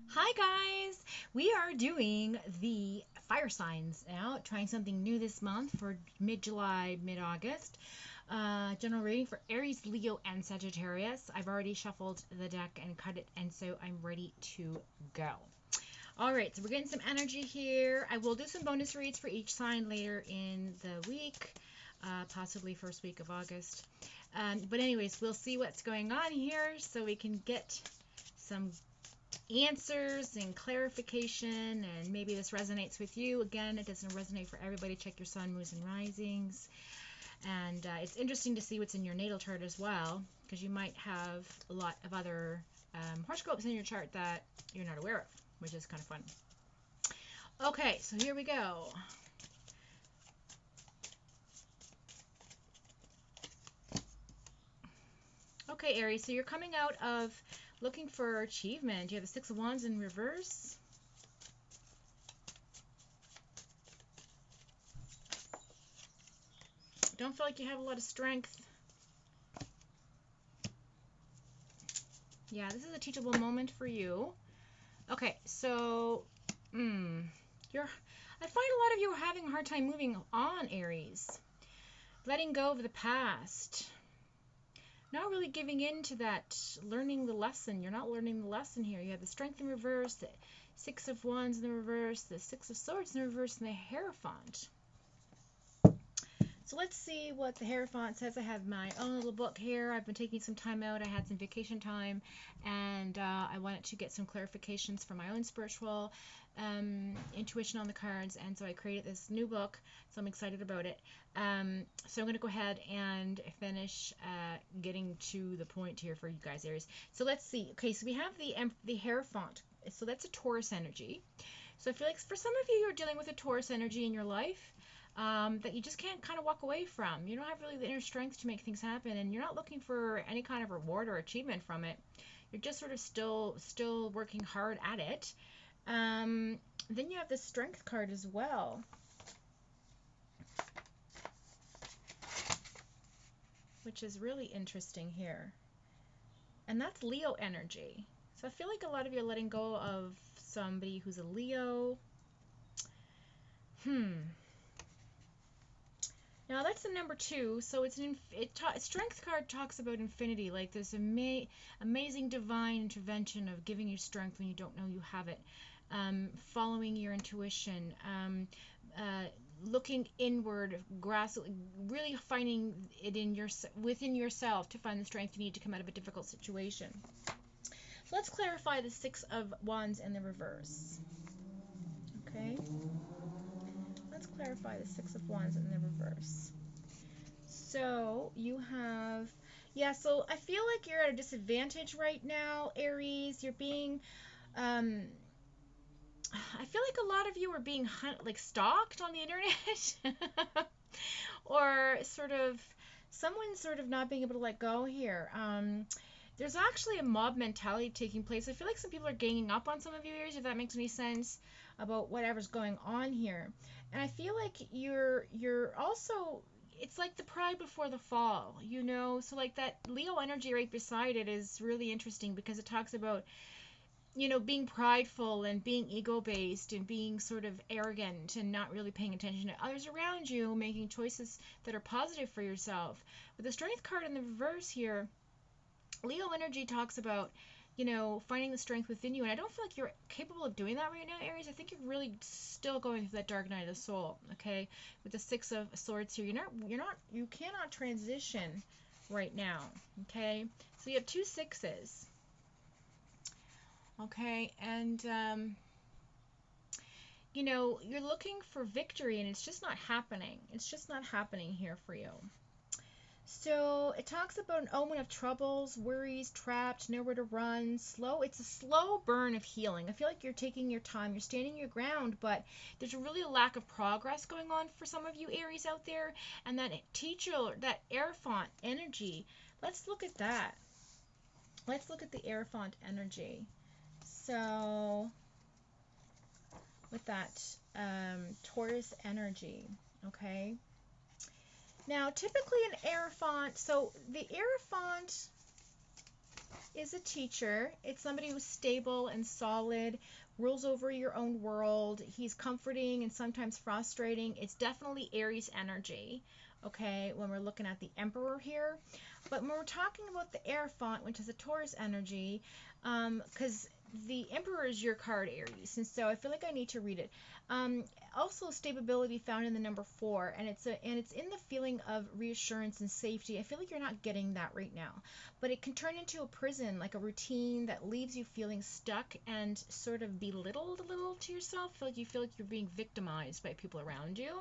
Hi guys! We are doing the fire signs now, trying something new this month for mid-July, mid-August. General reading for Aries, Leo, and Sagittarius. I've already shuffled the deck and cut it, and so I'm ready to go. Alright, so we're getting some energy here. I will do some bonus reads for each sign later in the week, possibly first week of August. But anyways, we'll see what's going on here so we can get some answers and clarification, and maybe this resonates with you. Again, it doesn't resonate for everybody. Check your sun, moons, and risings. And it's interesting to see what's in your natal chart as well, because you might have a lot of other horoscopes in your chart that you're not aware of, which is kind of fun. Okay, so here we go. Okay, Aries, so you're coming out of looking for achievement. You have the Six of Wands in reverse. Don't feel like you have a lot of strength. Yeah, this is a teachable moment for you. Okay, so I find a lot of you are having a hard time moving on, Aries. Letting go of the past. Not really giving in to that, learning the lesson. You're not learning the lesson here. You have the Strength in reverse, the Six of Wands in the reverse, the Six of Swords in the reverse, and the Hierophant. So let's see what the Hierophant says. I have my own little book here. I've been taking some time out. I had some vacation time, and I wanted to get some clarifications for my own spiritual intuition on the cards, and so I created this new book, so I'm excited about it. So I'm going to go ahead and finish getting to the point here for you guys, Aries. So let's see. Okay, so we have the Hierophant. So that's a Taurus energy. So I feel like for some of you, you're dealing with a Taurus energy in your life. That you just can't kind of walk away from. You don't have really the inner strength to make things happen, and you're not looking for any kind of reward or achievement from it. You're just sort of still working hard at it. Then you have the Strength card as well. Which is really interesting here. And that's Leo energy. So I feel like a lot of you are letting go of somebody who's a Leo. Now that's the number 2, so it's Strength card talks about infinity, like this amazing divine intervention of giving you strength when you don't know you have it, following your intuition, looking inward, really finding it within yourself to find the strength you need to come out of a difficult situation. So let's clarify the Six of Wands in the reverse. Okay. Let's clarify the Six of Wands in the reverse. So you have, yeah, so I feel like you're at a disadvantage right now, Aries. You're being, I feel like a lot of you are being stalked on the internet. Or sort of, someone's sort of not being able to let go here. There's actually a mob mentality taking place. I feel like some people are ganging up on some of you, Aries, if that makes any sense, about whatever's going on here. And I feel like you're also, it's like the pride before the fall, you know? So like that Leo energy right beside it is really interesting because it talks about, you know, being prideful and being ego-based and being sort of arrogant and not really paying attention to others around you, making choices that are positive for yourself. With the Strength card in the reverse here, Leo energy talks about, you know, finding the strength within you, and I don't feel like you're capable of doing that right now, Aries. I think you're really still going through that dark night of the soul. Okay, with the Six of Swords here, you cannot transition right now. Okay, so you have 2 sixes. Okay, and you know, you're looking for victory, and it's just not happening. It's just not happening here for you. So it talks about an omen of troubles, worries, trapped, nowhere to run, slow. It's a slow burn of healing. I feel like you're taking your time, you're standing your ground, but there's really a lack of progress going on for some of you Aries out there. And that that Hierophant energy, let's look at that. Let's look at the Hierophant energy. So with that Taurus energy, okay? Now, typically an Hierophant, so the Hierophant is a teacher. It's somebody who's stable and solid, rules over your own world. He's comforting and sometimes frustrating. It's definitely Aries energy, okay, when we're looking at the Emperor here. But when we're talking about the Hierophant, which is a Taurus energy, because the Emperor is your card, Aries, and so I feel like I need to read it. Also, stability found in the number 4, and it's in the feeling of reassurance and safety. I feel like you're not getting that right now, but it can turn into a prison, like a routine that leaves you feeling stuck and sort of belittled a little to yourself. You feel like you're being victimized by people around you.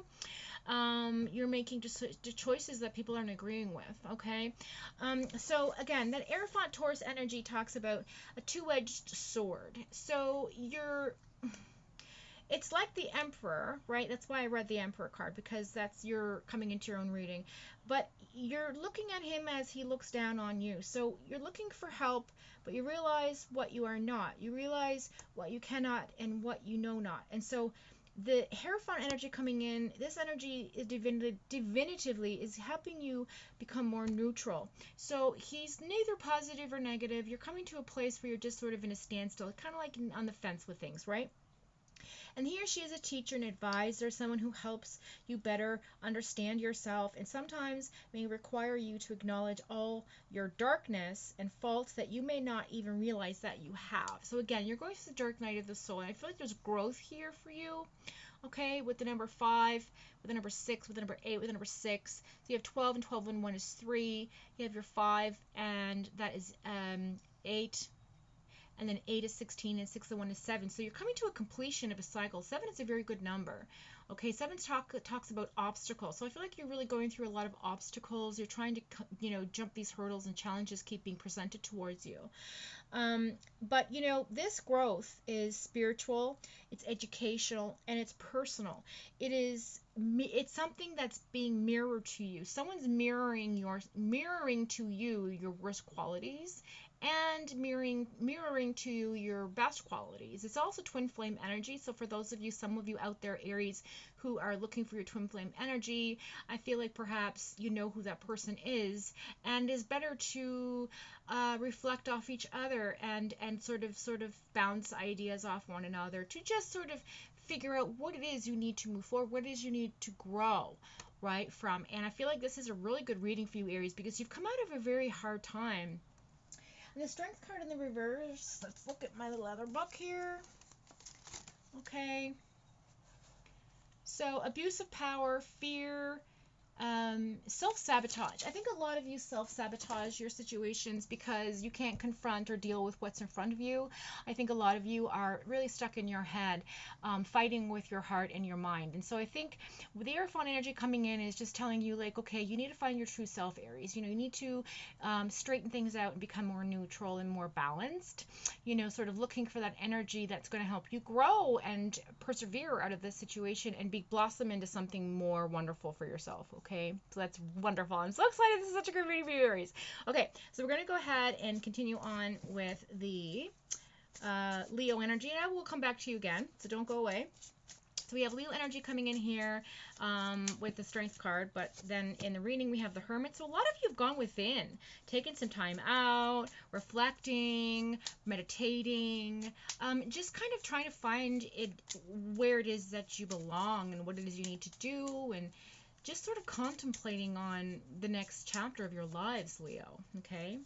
You're making just choices that people aren't agreeing with, okay? So again, that Hierophant Taurus energy talks about a two-edged sword. So it's like the Emperor, right? That's why I read the Emperor card, because that's you're coming into your own reading. But you're looking at him as he looks down on you. So you're looking for help, but you realize what you are not. You realize what you cannot and what you know not. And so the Hierophant energy coming in, this energy is divinatively is helping you become more neutral. So he's neither positive or negative. You're coming to a place where you're just sort of in a standstill, kind of like on the fence with things, right? And he or she is a teacher, an advisor, someone who helps you better understand yourself, and sometimes may require you to acknowledge all your darkness and faults that you may not even realize that you have. So again, you're going through the dark night of the soul, and I feel like there's growth here for you. Okay, with the number 5, with the number 6, with the number 8, with the number 6. So you have 12, and 12 and 1 is 3. You have your 5, and that is 8. And then 8 is 16, and 6 and 1 is 7. So you're coming to a completion of a cycle. 7 is a very good number. Okay, 7 talks about obstacles. So I feel like you're really going through a lot of obstacles. You're trying to, jump these hurdles, and challenges keep being presented towards you. But this growth is spiritual, it's educational, and it's personal. It's something that's being mirrored to you. Someone's mirroring to you your worst qualities, and mirroring to you your best qualities. It's also twin flame energy. So for those of you, some of you out there, Aries, who are looking for your twin flame energy, I feel like perhaps you know who that person is, and is better to reflect off each other and sort of bounce ideas off one another to just sort of figure out what it is you need to move forward, what it is you need to grow right from. And I feel like this is a really good reading for you, Aries, because you've come out of a very hard time. And the Strength card in the reverse, let's look at my little other book here. Okay. So abuse of power, fear, self-sabotage. I think a lot of you self-sabotage your situations because you can't confront or deal with what's in front of you. I think a lot of you are really stuck in your head, fighting with your heart and your mind. And so I think with the Hierophant energy coming in is just telling you, like, okay, you need to find your true self, Aries. You need to straighten things out and become more neutral and more balanced. Sort of looking for that energy that's going to help you grow and persevere out of this situation and blossom into something more wonderful for yourself. Okay, so that's wonderful. I'm so excited. This is such a great reading for you, Aries. Okay, so we're going to go ahead and continue on with the Leo energy, and I will come back to you again, so don't go away. So we have Leo energy coming in here with the Strength card, but then in the reading we have the Hermit. So a lot of you have gone within, taken some time out, reflecting, meditating, just kind of trying to find where it is that you belong and what it is you need to do, and just sort of contemplating on the next chapter of your lives, Leo, okay?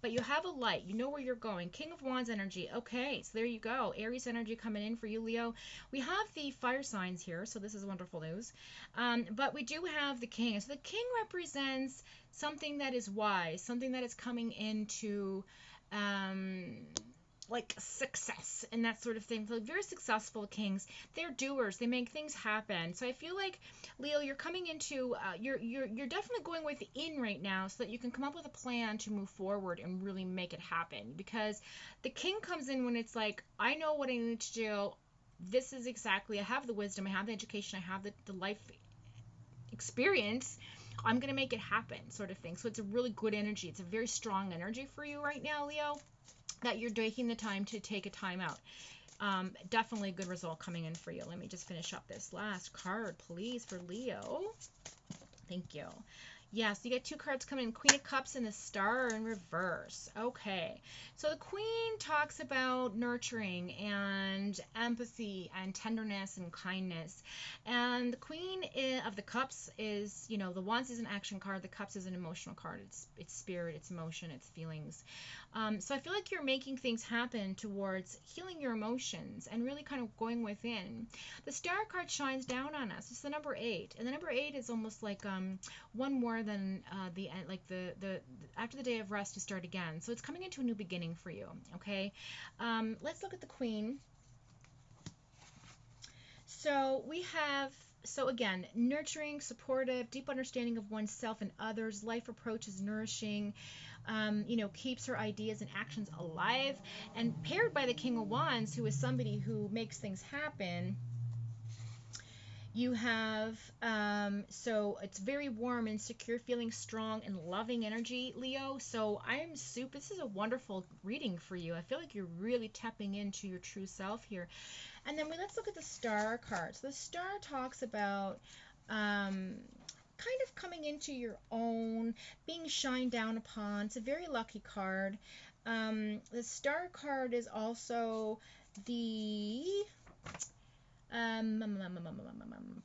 But you have a light. You know where you're going. King of Wands energy. Okay, so there you go. Aries energy coming in for you, Leo. We have the fire signs here, so this is wonderful news. But we do have the King. So the King represents something that is wise, something that is coming into like success and that sort of thing. So very successful kings. They're doers. They make things happen. So I feel like, Leo, you're coming into you're definitely going within right now so that you can come up with a plan to move forward and really make it happen. Because the King comes in when it's like, I know what I need to do. This is exactly, I have the wisdom, I have the education, I have the life experience. I'm going to make it happen, sort of thing. So it's a really good energy. It's a very strong energy for you right now, Leo, that you're taking the time to take a time out. Definitely a good result coming in for you. Let me just finish up this last card, please, for Leo. Thank you. Yeah, so you get two cards coming in, Queen of Cups and the Star in reverse. Okay, so the Queen talks about nurturing and empathy and tenderness and kindness. And the Queen of the Cups is, you know, the Wands is an action card, the Cups is an emotional card. It's spirit, it's emotion, it's feelings. So I feel like you're making things happen towards healing your emotions and really kind of going within. The Star card shines down on us. It's the number 8, and the number 8 is almost like one more than the end, like the after the day of rest to start again. So it's coming into a new beginning for you. Okay, let's look at the Queen. So we have, so again, nurturing, supportive, deep understanding of oneself and others. Life approach is nourishing. You know, keeps her ideas and actions alive. And paired by the King of Wands, who is somebody who makes things happen. You have, so it's very warm and secure, feeling strong and loving energy, Leo. So this is a wonderful reading for you. I feel like you're really tapping into your true self here. And then let's look at the Star card. So the Star talks about kind of coming into your own, being shined down upon. It's a very lucky card. The Star card is also the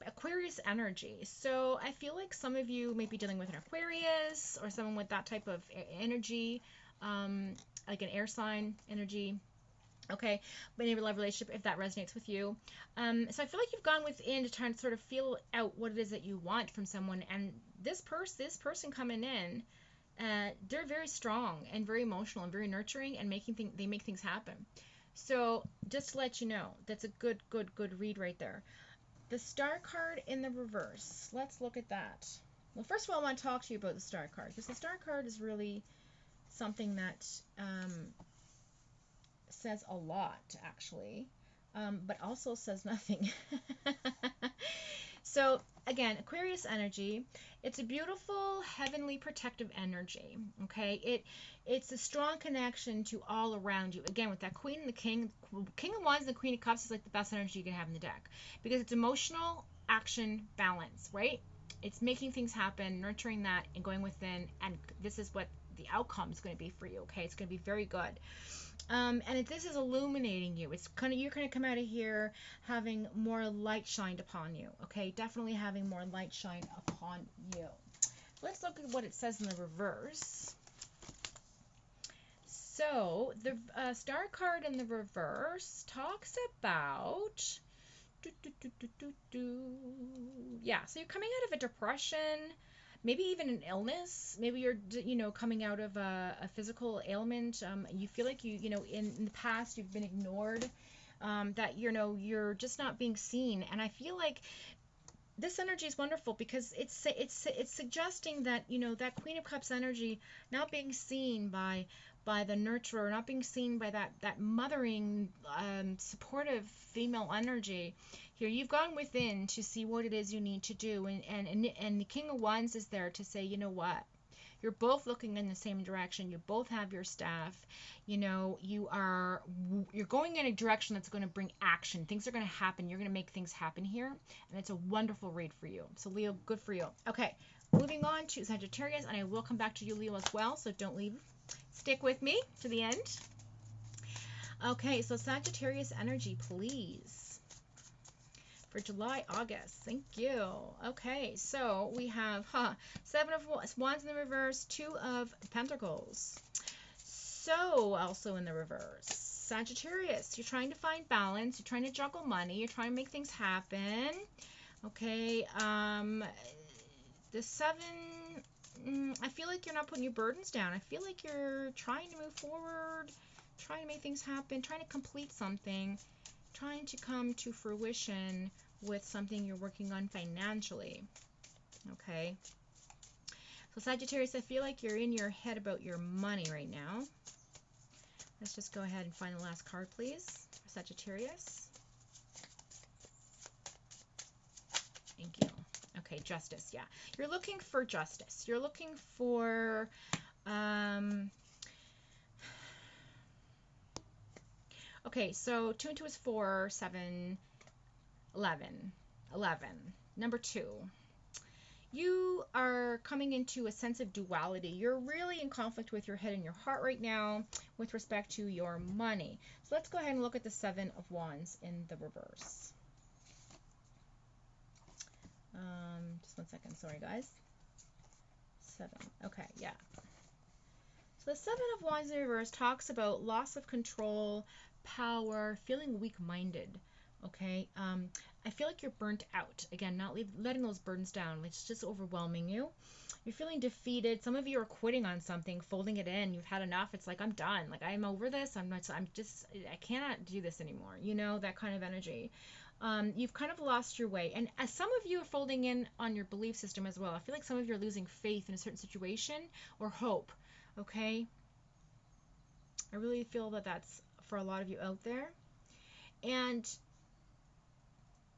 Aquarius energy. So I feel like some of you may be dealing with an Aquarius or someone with that type of energy, like an air sign energy. Okay, but in a love relationship, if that resonates with you. So I feel like you've gone within to try and sort of feel out what it is that you want from someone. And this person coming in, they're very strong and very emotional and very nurturing and they make things happen. So just to let you know, that's a good read right there. The Star card in the reverse. Let's look at that. Well, first of all, I want to talk to you about the Star card, because the Star card is really something that says a lot, actually, but also says nothing. So again, Aquarius energy, it's a beautiful heavenly protective energy. Okay, it's a strong connection to all around you. Again, with that Queen and the King of Wands and the Queen of Cups is like the best energy you can have in the deck, because it's emotional action balance, right? It's making things happen, nurturing that, and going within, and this is what the outcome is going to be for you. Okay, it's going to be very good. And this is illuminating you. You're gonna come out of here having more light shined upon you. Okay, definitely having more light shined upon you. Let's look at what it says in the reverse. So the Star card in the reverse talks about yeah. So you're coming out of a depression, maybe even an illness. Maybe you're, coming out of a physical ailment. You feel like in the past you've been ignored, that, you're just not being seen. And I feel like this energy is wonderful, because it's suggesting that, that Queen of Cups energy, not being seen by the nurturer, not being seen by that mothering, supportive female energy. Here, you've gone within to see what it is you need to do, and the King of Wands is there to say, you know what? You're both looking in the same direction. You both have your staff. You're going in a direction that's going to bring action. Things are going to happen. You're going to make things happen here, and it's a wonderful read for you. So Leo, good for you. Okay, moving on to Sagittarius, and I will come back to you, Leo, as well. So don't leave. Stick with me to the end. Okay, so Sagittarius energy, please. For July, August. Thank you. Okay, so we have 7 of Wands in the reverse, 2 of Pentacles. So also in the reverse, Sagittarius, you're trying to find balance, you're trying to juggle money, you're trying to make things happen. Okay, the 7, I feel like you're not putting your burdens down. I feel like you're trying to move forward, trying to make things happen, trying to complete something, trying to come to fruition with something you're working on financially. Okay, so Sagittarius, I feel like you're in your head about your money right now. Let's just go ahead and find the last card, please, for Sagittarius. Thank you. Okay, justice. Yeah, you're looking for justice. You're looking for okay, so 2 and 2 is 4, 7, 11. Number 2. You are coming into a sense of duality. You're really in conflict with your head and your heart right now with respect to your money. So let's go ahead and look at the Seven of Wands in the reverse. Just one second. Sorry, guys. 7. Okay, yeah. So the Seven of Wands in reverse talks about loss of control, power, feeling weak-minded. Okay, I feel like you're burnt out. Again, not letting those burdens down. It's just overwhelming you. You're feeling defeated. Some of you are quitting on something, folding it in. You've had enough. It's like, I'm done. Like, I'm over this. I cannot do this anymore. You know, that kind of energy. You've kind of lost your way. And as some of you are folding in on your belief system as well, I feel like some of you are losing faith in a certain situation or hope. Okay? I really feel that that's for a lot of you out there. And,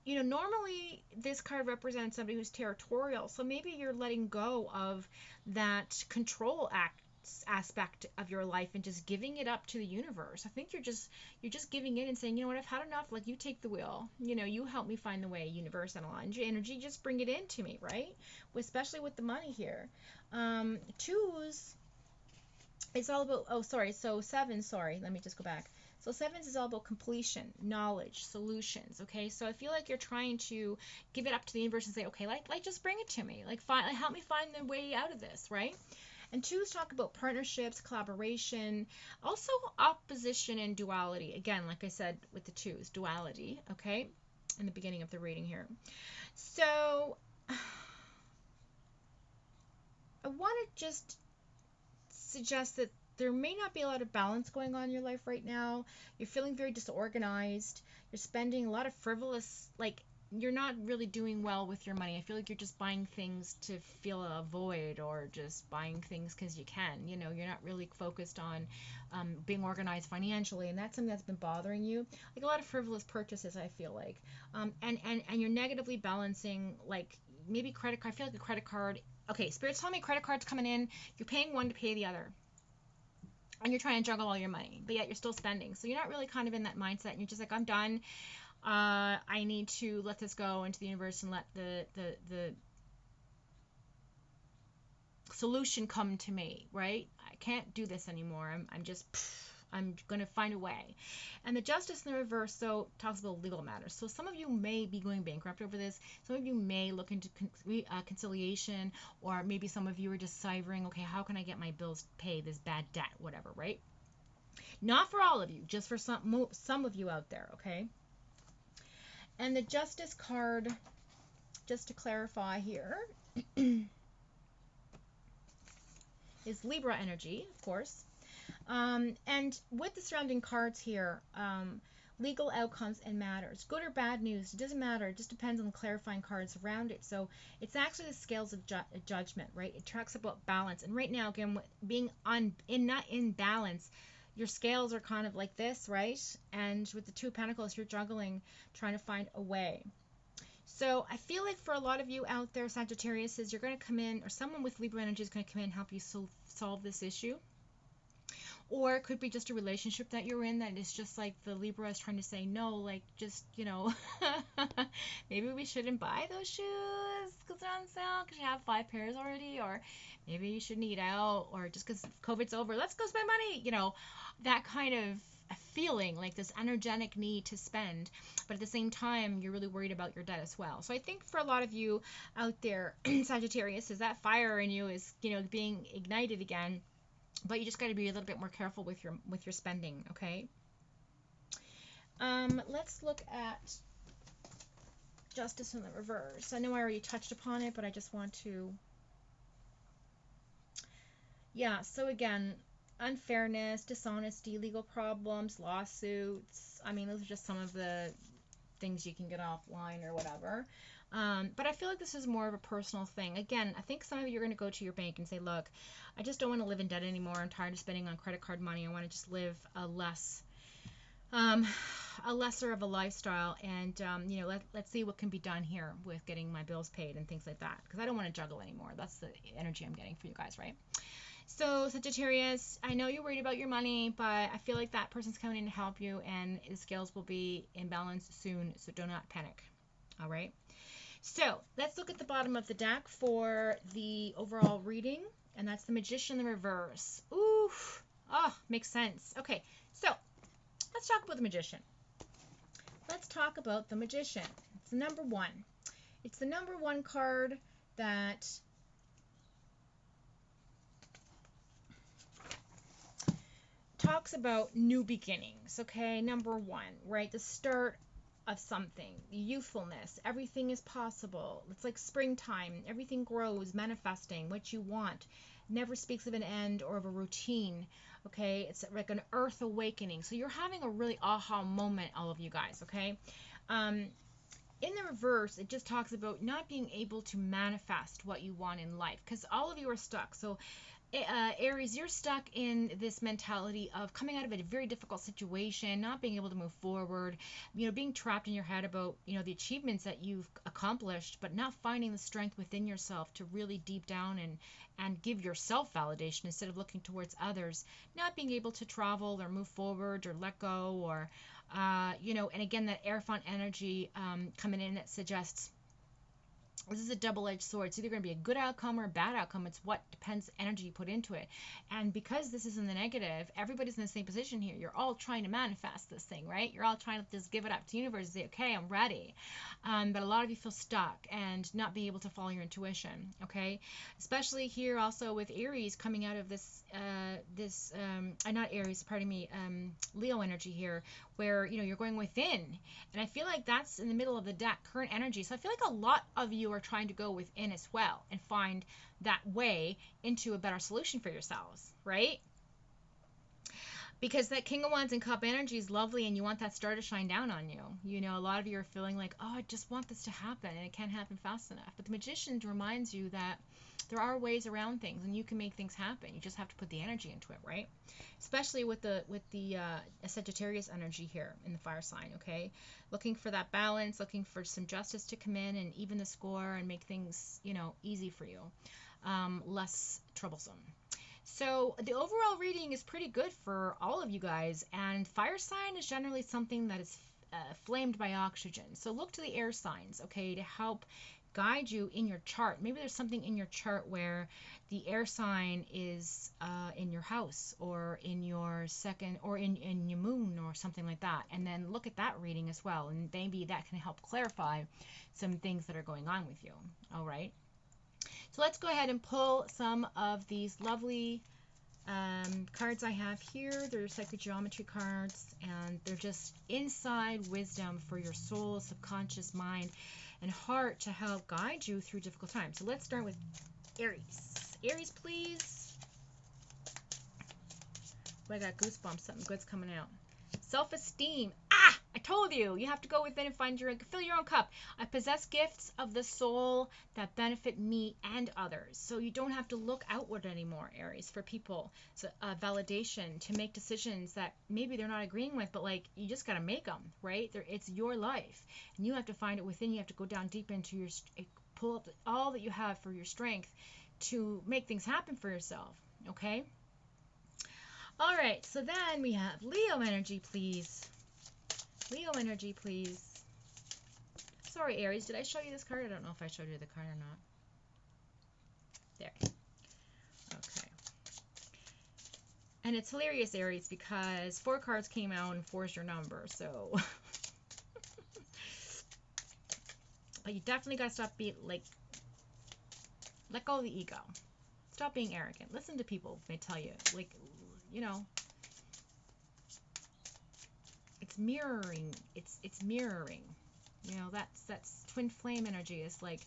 you know, normally this card represents somebody who's territorial. So maybe you're letting go of that control aspect of your life and just giving it up to the universe. I think you're just giving in and saying, you know what, I've had enough. Like, you take the wheel. You know, you help me find the way, universe and energy. Just bring it into me, right? Especially with the money here. Twos, it's all about, oh, sorry. So 7, sorry. Let me just go back. So 7 is all about completion, knowledge, solutions. Okay. So I feel like you're trying to give it up to the universe and say, okay, like just bring it to me. Like, help me find the way out of this, right? And 2s talk about partnerships, collaboration, also opposition and duality. Again, like I said with the 2s, duality, okay, in the beginning of the reading here. So I want to just suggest that there may not be a lot of balance going on in your life right now. You're feeling very disorganized. You're spending a lot of frivolous, like, you're not really doing well with your money. I feel like you're just buying things to fill a void, or just buying things because you can. You know, you're not really focused on being organized financially, and that's something that's been bothering you. Like, a lot of frivolous purchases, I feel like. And you're negatively balancing, like, maybe credit card. I feel like a credit card. Okay, Spirit's telling me credit card's coming in. You're paying one to pay the other. And you're trying to juggle all your money, but yet you're still spending. So you're not really kind of in that mindset. And you're just like, I'm done. I need to let this go into the universe and let the solution come to me, right? I can't do this anymore. I'm going to find a way. And the Justice in the reverse, so, talks about legal matters. So some of you may be going bankrupt over this. Some of you may look into conciliation, or maybe some of you are deciphering, okay, how can I get my bills paid, this bad debt, whatever, right? Not for all of you, just for some of you out there, okay? And the Justice card, just to clarify here, is Libra energy, of course. And with the surrounding cards here, legal outcomes and matters. Good or bad news, it doesn't matter. It just depends on the clarifying cards around it. So it's actually the scales of judgment, right? It talks about balance. And right now, again, being not in balance, your scales are kind of like this, right? And with the 2 of Pentacles, you're juggling, trying to find a way. So I feel like for a lot of you out there, Sagittarius, you're going to come in, or someone with Libra energy is going to come in and help you solve this issue. Or it could be just a relationship that you're in that is just like the Libra is trying to say, no, like, just, you know, maybe we shouldn't buy those shoes because they're on sale because you have 5 pairs already. Or maybe you shouldn't eat out, or just because COVID's over, let's go spend money. You know, that kind of a feeling, like this energetic need to spend, but at the same time you're really worried about your debt as well. So I think for a lot of you out there, Sagittarius, is that fire in you is, you know, being ignited again, but you just got to be a little bit more careful with your spending, okay? Let's look at Justice in the reverse. I know I already touched upon it, but I just want to, yeah, so again, unfairness, dishonesty, legal problems, lawsuits. I mean, those are just some of the things you can get offline or whatever. But I feel like this is more of a personal thing. Again, I think some of you are going to go to your bank and say, look, I just don't want to live in debt anymore. I'm tired of spending on credit card money. I want to just live a lesser of a lifestyle. And, you know, let's see what can be done here with getting my bills paid and things like that. Because I don't want to juggle anymore. That's the energy I'm getting for you guys, right? So Sagittarius, I know you're worried about your money, but I feel like that person's coming in to help you, and the scales will be in balance soon, so do not panic. All right. So let's look at the bottom of the deck for the overall reading, and that's the Magician in the reverse. Oof. Oh, makes sense. Okay, so let's talk about the Magician. Let's talk about the Magician. It's the number one. It's the number one card that talks about new beginnings. Okay, number one, right? The start of something, youthfulness, everything is possible. It's like springtime, everything grows, manifesting what you want. Never speaks of an end or of a routine. Okay, it's like an earth awakening. So you're having a really aha moment, all of you guys. Okay, in the reverse, it just talks about not being able to manifest what you want in life, because all of you are stuck. So Aries, you're stuck in this mentality of coming out of a very difficult situation, not being able to move forward, being trapped in your head about, the achievements that you've accomplished, but not finding the strength within yourself to really deep down and give yourself validation instead of looking towards others, not being able to travel or move forward or let go or, and again, that air font energy coming in that suggests this is a double-edged sword. It's either going to be a good outcome or a bad outcome. It's what depends energy you put into it. And because this is in the negative, everybody's in the same position here. You're all trying to manifest this thing, right? You're all trying to just give it up to the universe and say, okay, I'm ready. But a lot of you feel stuck and not be able to follow your intuition, okay? Especially here also with Aries coming out of this, not Aries, pardon me, Leo energy here, where, you're going within. And I feel like that's in the middle of the deck, current energy. So I feel like a lot of you are trying to go within as well and find that way into a better solution for yourselves, right? Because that King of Wands and Cup energy is lovely and you want that star to shine down on you. A lot of you are feeling like, oh, I just want this to happen and it can't happen fast enough. But the Magician reminds you that there are ways around things and you can make things happen. You just have to put the energy into it, right? Especially with the Sagittarius energy here in the fire sign, okay? Looking for that balance, looking for some justice to come in and even the score and make things, easy for you, less troublesome. So the overall reading is pretty good for all of you guys, and fire sign is generally something that is flamed by oxygen. So look to the air signs, okay, to help guide you in your chart. Maybe there's something in your chart where the air sign is in your house or in your second or in your moon or something like that. And then look at that reading as well, and maybe that can help clarify some things that are going on with you. All right. So let's go ahead and pull some of these lovely cards I have here. They're sacred geometry cards, and they're just inside wisdom for your soul, subconscious mind, and heart to help guide you through difficult times. So let's start with Aries. Aries, please. Oh, I got goosebumps. Something good's coming out. Self-esteem. Ah, I told you. You have to go within and fill your own cup. I possess gifts of the soul that benefit me and others. So you don't have to look outward anymore, Aries, for people. So validation to make decisions that maybe they're not agreeing with, but like you just got to make them, right? It's your life, and you have to find it within. You have to go down deep into your, pull up all that you have for your strength to make things happen for yourself. Okay. All right, so then we have Leo energy, please. Leo energy, please. Sorry, Aries, did I show you this card? I don't know if I showed you the card or not. There. Okay. And it's hilarious, Aries, because 4 cards came out and 4 is your number, so. But you definitely got to stop being, let go of the ego. Stop being arrogant. Listen to people, they tell you, it's mirroring. It's mirroring. That's twin flame energy. It's like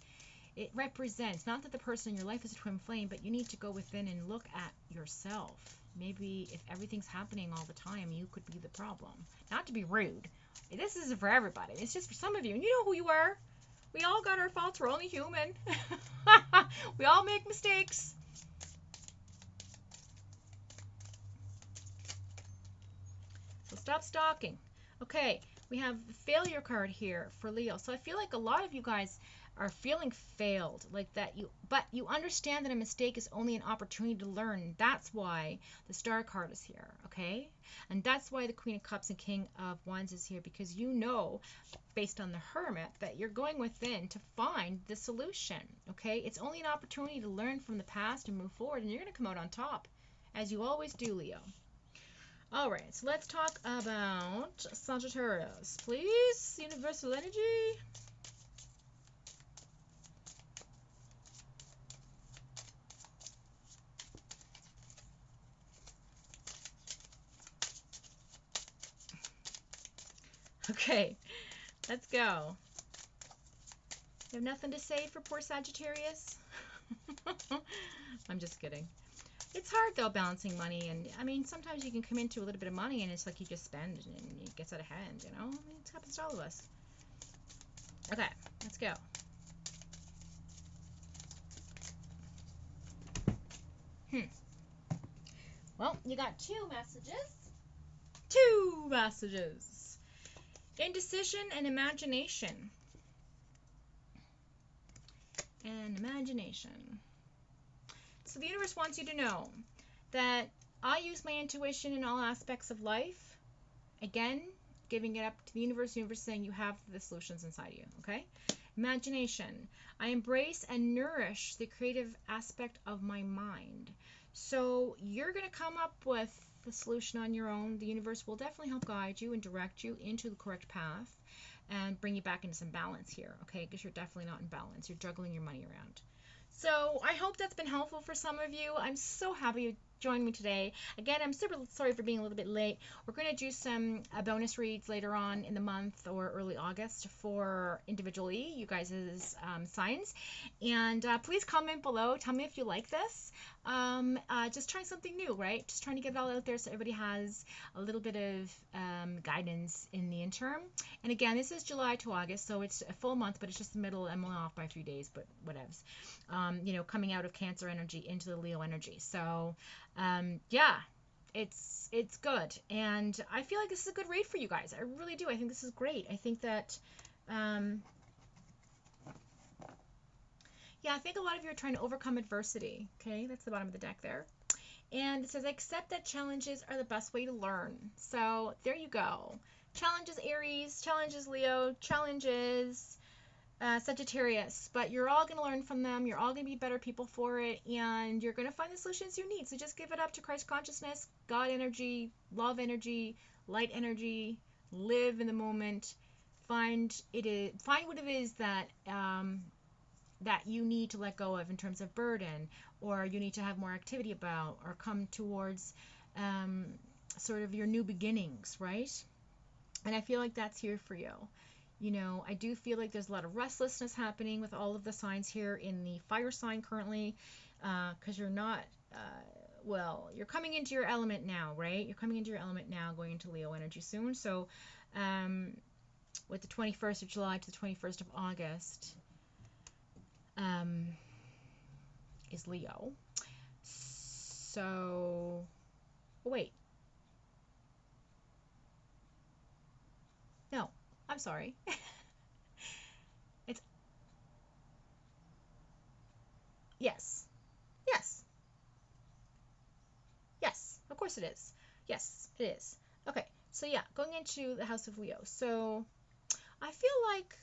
it represents, not that the person in your life is a twin flame, but you need to go within and look at yourself. Maybe if everything's happening all the time, you could be the problem. Not to be rude. This isn't for everybody. It's just for some of you. And you know who you are. We all got our faults. We're only human. We all make mistakes. So stop stalking. Okay, we have the failure card here for Leo. So I feel like a lot of you guys are feeling failed, like that but you understand that a mistake is only an opportunity to learn. That's why the Star card is here, okay? And that's why the Queen of Cups and King of Wands is here, because you know, based on the Hermit, that you're going within to find the solution, okay? It's only an opportunity to learn from the past and move forward, and you're going to come out on top, as you always do, Leo. All right, so let's talk about Sagittarius, please. Universal energy. Okay, let's go. You have nothing to say for poor Sagittarius? I'm just kidding. It's hard though, balancing money, and I mean, sometimes you can come into a little bit of money and it's like you just spend and it gets out of hand, you know? I mean, it happens to all of us. Okay, let's go. Well, you got two messages. Two messages. Indecision and imagination. And imagination. So the universe wants you to know that I use my intuition in all aspects of life. Again, giving it up to the universe saying you have the solutions inside you, okay? Imagination. I embrace and nourish the creative aspect of my mind. So you're going to come up with the solution on your own. The universe will definitely help guide you and direct you into the correct path and bring you back into some balance here, okay? Because you're definitely not in balance. You're juggling your money around. So I hope that's been helpful for some of you. I'm so happy you joined me today. Again, I'm super sorry for being a little bit late. We're going to do some bonus reads later on in the month or early August for individually you guys' signs. And please comment below. Tell me if you like this. Just trying something new, right? Just trying to get it all out there so everybody has a little bit of guidance in the interim. And again, this is July to August, so it's a full month, but it's just the middle. I'm only off by a few days, but whatevs. You know, coming out of Cancer energy into the Leo energy. So, yeah, it's good. And I feel like this is a good read for you guys. I really do. I think this is great. I think that, yeah, I think a lot of you are trying to overcome adversity. Okay, that's the bottom of the deck there. And it says, accept that challenges are the best way to learn. So there you go. Challenges Aries, challenges Leo, challenges Sagittarius, but you're all going to learn from them. You're all going to be better people for it, and you're going to find the solutions you need. So just give it up to Christ consciousness, God energy, love energy, light energy. Live in the moment. Find what it is that that you need to let go of in terms of burden, or you need to have more activity about, or come towards sort of your new beginnings, right? And I feel like that's here for you. You know, I do feel like there's a lot of restlessness happening with all of the signs here in the fire sign currently, because you're not, well, you're coming into your element now, right? You're coming into your element now, going into Leo energy soon. So with the 21st of July to the 21st of August is Leo. So, oh, wait. No, I'm sorry. It's, yes, yes, yes, of course it is. Yes, it is. Okay, so yeah, going into the House of Leo. So I feel like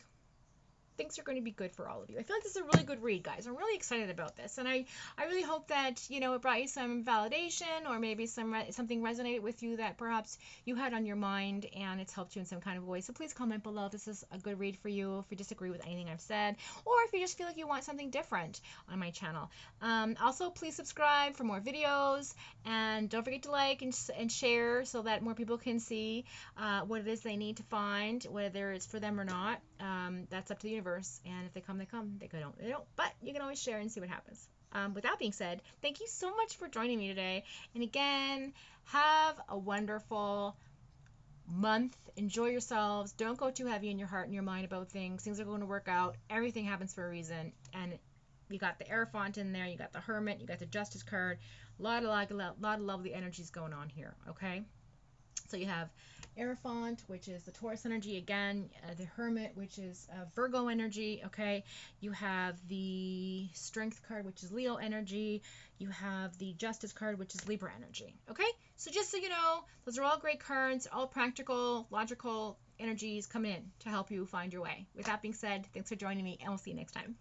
things are going to be good for all of you. I feel like this is a really good read, guys. I'm really excited about this, and I really hope that, you know, it brought you some validation, or maybe something resonated with you that perhaps you had on your mind, and it's helped you in some kind of way. So please comment below if this is a good read for you, if you disagree with anything I've said, or if you just feel like you want something different on my channel. Also, please subscribe for more videos, and don't forget to like and share so that more people can see what it is they need to find, whether it's for them or not. That's up to the universe. And if they come, they come. They don't, they don't. But you can always share and see what happens. With that being said, thank you so much for joining me today. And again, have a wonderful month. Enjoy yourselves. Don't go too heavy in your heart and your mind about things. Things are going to work out. Everything happens for a reason. And you got the Hierophant in there. You got the Hermit. You got the Justice card. A lot of lovely energies going on here. Okay? So you have Hierophant, which is the Taurus energy again, the Hermit, which is Virgo energy, okay? You have the Strength card, which is Leo energy. You have the Justice card, which is Libra energy, okay? So just so you know, those are all great cards, all practical, logical energies come in to help you find your way. With that being said, thanks for joining me, and we'll see you next time.